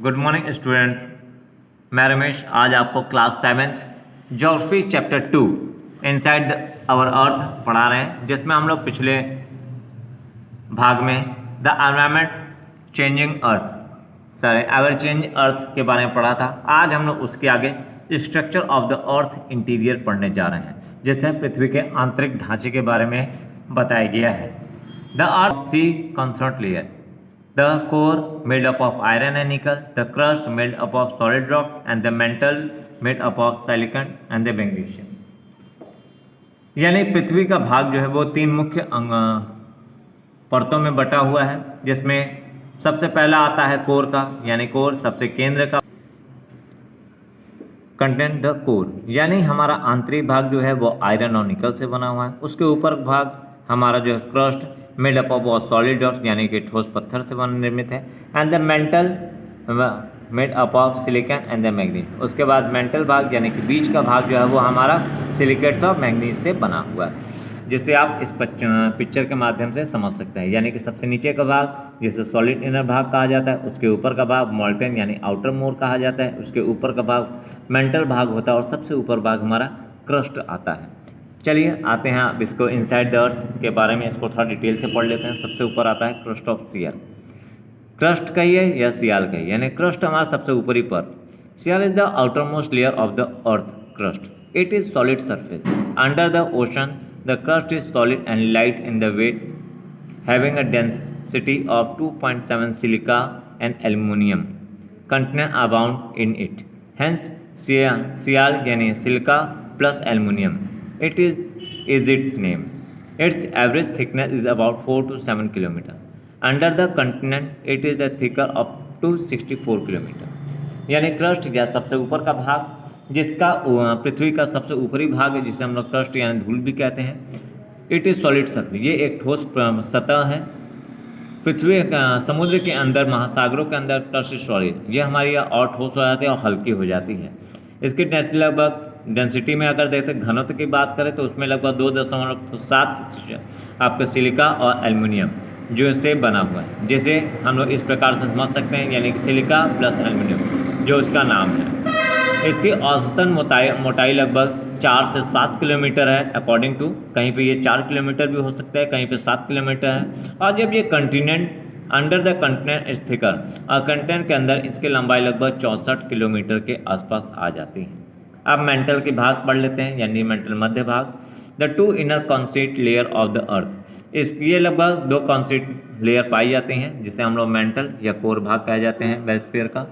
Good morning students. मैं रमेश आज आपको class 7th geography chapter 2 inside our earth पढ़ा रहे हैं, जिसमें हम लोग पिछले भाग में the environment changing earth ever change earth के बारे में पढ़ा था। आज हम लोग उसके आगे structure of the earth interior पढ़ने जा रहे हैं, जिससे पृथ्वी के आंतरिक ढांचे के बारे में बताया गया है। The earth 3 concert layer, the core made up of iron and nickel, the crust made up of solid rock, and the mantle made up of silicon and the magnesium। यानी पृथ्वी का भाग जो है वो 3 मुख्य परतों में बटा हुआ है, जिसमें सबसे पहला आता है कोर का, यानी कोर सबसे केंद्र का कंटेंट द कोर, यानी हमारा आंतरिक भाग जो है वो आयरन और निकल से बना हुआ है। उसके ऊपर भाग हमारा जो है crust made up of solid rocks, यानी कि ठोस पत्थर से निर्मित है। And the mental made up of silicon and the manganese. उसके बाद मेंटल भाग यानी कि बीच का भाग जो है वो हमारा सिलिकेट्स और मैग्नीज से बना हुआ है, जिसे आप इस पिक्चर के माध्यम से समझ सकते हैं। यानी कि सबसे नीचे का भाग जिसे सॉलिड इनर भाग कहा जाता है, उसके ऊपर का भाग मोल्टेन यानी आउटर मोर कहा जाता है, उसके ऊपर का भाग मेंटल भाग होता है और सबसे ऊपर भाग हमारा क्रस्ट आता है। चलिए आते हैं अब इसको इनसाइड द अर्थ के बारे में, इसको थोड़ा डिटेल से पढ़ लेते हैं। सबसे ऊपर आता है क्रस्ट ऑफ सियल। क्रस्ट कहिए या सियाल कहिए, यानी क्रस्ट हमारा सबसे ऊपरी परत। Sial is the outermost layer of the earth crust. It is solid surface under the ocean. The crust is solid and light in the weight, having a density of 2.7 silica and aluminium content abound in it. Hence sial यानी silica plus aluminium. It is its name. Its average thickness is about 4 to 7 km. Under the continent, it is the thicker up to 64 km. यानी crust या सबसे ऊपर का भाग, जिसका पृथ्वी का सबसे ऊपरी भाग है, जिसे हम लोग क्रस्ट यानी धूल भी कहते हैं। इट इज़ सॉलिड सरफेस, ये एक ठोस सतह है। पृथ्वी समुद्र के अंदर, महासागरों के अंदर क्रस्ट सॉलिड, ये हमारी और ठोस हो जाती है और हल्की हो जाती है। इसकी लगभग डेंसिटी में अगर देखते घनत्व की बात करें तो उसमें लगभग 2.7 आपका सिलिका और एल्युमिनियम जो इससे बना हुआ है, जैसे हम लोग इस प्रकार से समझ सकते हैं, यानी कि सिलिका प्लस एल्युमिनियम जो इसका नाम है। इसकी औसतन मोटाई लगभग 4 से 7 किलोमीटर है अकॉर्डिंग टू। कहीं पे ये 4 किलोमीटर भी हो सकता है, कहीं पे 7 किलोमीटर है। और जब ये कंटिनेंट अंडर द कंटिनेंट स्थिकर और कंटिनेंट के अंदर इसकी लंबाई लगभग 64 किलोमीटर के आसपास आ जाती है। अब मेंटल के भाग पढ़ लेते हैं, यानी मेंटल मध्य भाग। The 2 inner concrete layer of the अर्थ। ये लगभग 2 कॉन्क्रीट लेयर पाई जाती हैं, जिसे हम लोग मेंटल या कोर भाग कहे जाते हैं बेस्फीयर का।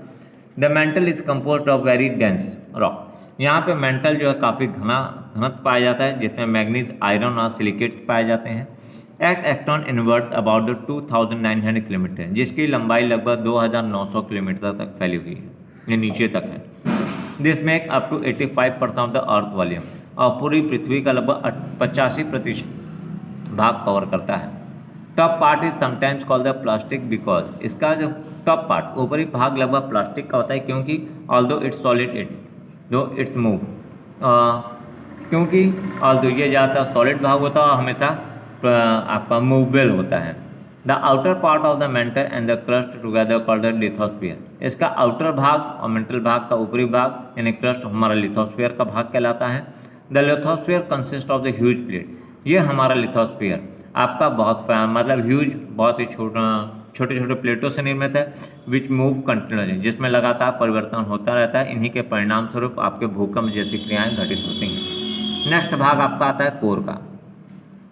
The mental is composed of very dense rock. यहाँ पे मेंटल जो है काफ़ी घनत्व पाया जाता है, जिसमें मैग्नीज, आयरन और सिलिकेट्स पाए जाते हैं। एक्टॉन इनवर्ट अबाउट द 2900 किलोमीटर, जिसकी लंबाई लगभग 2900 किलोमीटर तक फैली हुई है, ये नीचे तक है। This make up to 85% of the earth volume, और पूरी पृथ्वी का लगभग 85% भाग कवर करता है। Top part is sometimes called the plastic because, इसका जो टॉप पार्ट ऊपरी भाग लगभग प्लास्टिक का होता है, क्योंकि ऑल्दो इट्स सॉलिड दो इट्स मूव, क्योंकि ऑल्दो ये ज़्यादातर सॉलिड भाग होता है और हमेशा आपका मूवेबल होता है। The outer part of the mental and the crust together called the lithosphere. इसका आउटर भाग और मेंटल भाग का ऊपरी भाग यानी क्रस्ट हमारा लिथोस्फीयर का भाग कहलाता है। The lithosphere consist of the huge plate. ये हमारा लिथोस्फीयर आपका बहुत मतलब ह्यूज, बहुत ही छोटे छोटे प्लेटों से निर्मित है, विच मूव कंटिन्यूअसली, जिसमें लगातार परिवर्तन होता रहता है। इन्हीं के परिणाम स्वरूप आपके भूकंप जैसी क्रियाएँ घटित होती हैं। नेक्स्ट भाग आपका आता है कोर का।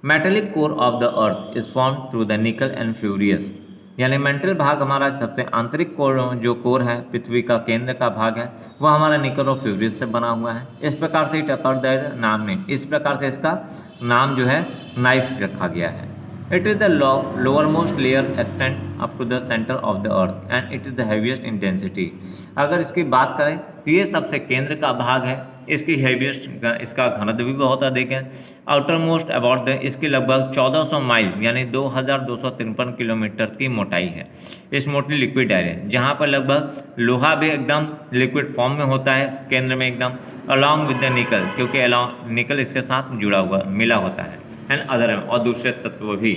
Metallic core of the earth is form through the निकल एंड फ्यूरियस, यानी मेंटल भाग हमारा सबसे आंतरिक कोर, जो कोर है पृथ्वी का केंद्र का भाग है, वह हमारा निकल और फ्यूरियस से बना हुआ है। इस प्रकार से टकर दैट नाम ने, इस प्रकार से इसका नाम जो है नाइफ रखा गया है। It is the lowermost layer extend up to the centre of the earth and it is the heaviest in density. अगर इसकी बात करें तो ये सबसे केंद्र का भाग है, इसकी हैवीएस्ट, इसका घनत्व भी बहुत अधिक है। आउटर मोस्ट अबाउट द, इसकी लगभग 1400 माइल यानी 2253 किलोमीटर की मोटाई है। इस मोटी लिक्विड है, जहाँ पर लगभग लोहा भी एकदम लिक्विड फॉर्म में होता है केंद्र में एकदम, अलॉन्ग विद द निकल, क्योंकि निकल इसके साथ जुड़ा हुआ मिला होता है, एंड अदर और दूसरे तत्व भी।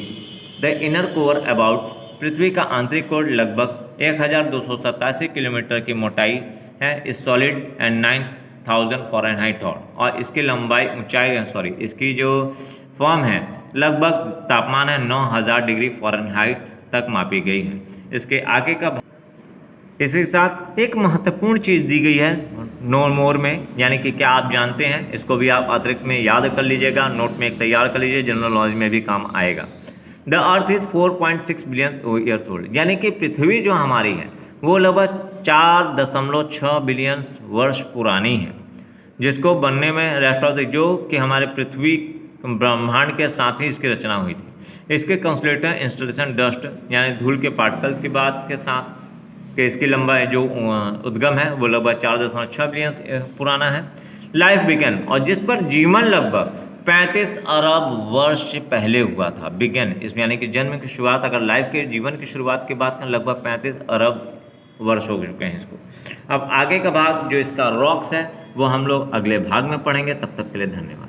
द इनर कोर अबाउट पृथ्वी का आंतरिक कोर लगभग 1287 किलोमीटर की मोटाई है, इस सॉलिड एंड 9000 फ़ारेनहाइट और इसकी लंबाई इसकी जो फॉर्म है लगभग तापमान है 9000 डिग्री फ़ारेनहाइट तक मापी गई है। इसके आगे का इसके साथ एक महत्वपूर्ण चीज़ दी गई है नो मोर में, यानी कि क्या आप जानते हैं, इसको भी आप अतिरिक्त में याद कर लीजिएगा, नोट में एक तैयार कर लीजिए, जनरल नॉलेज में भी काम आएगा। The earth is 4.6 billion years old, यानी कि पृथ्वी जो हमारी है वो लगभग 4.6 बिलियन वर्ष पुरानी है, जिसको बनने में रेस्ट ऑफ द जो कि हमारे पृथ्वी ब्रह्मांड के साथ ही इसकी रचना हुई थी। इसके कंसुलेटर इंस्टॉलेशन डस्ट यानी धूल के पार्टिकल्स की बात के साथ कि इसकी लंबाई जो उद्गम है वो लगभग 4.6 बिलियन पुराना है। लाइफ बिगन, और जिस पर जीवन लगभग 35 अरब वर्ष पहले हुआ था। बिगन इसमें यानी कि जन्म की शुरुआत, अगर लाइफ के जीवन की शुरुआत की बात करें लगभग 35 अरब वर्ष हो चुके हैं इसको। अब आगे का भाग जो इसका रॉक्स है वो हम लोग अगले भाग में पढ़ेंगे। तब तक के लिए धन्यवाद।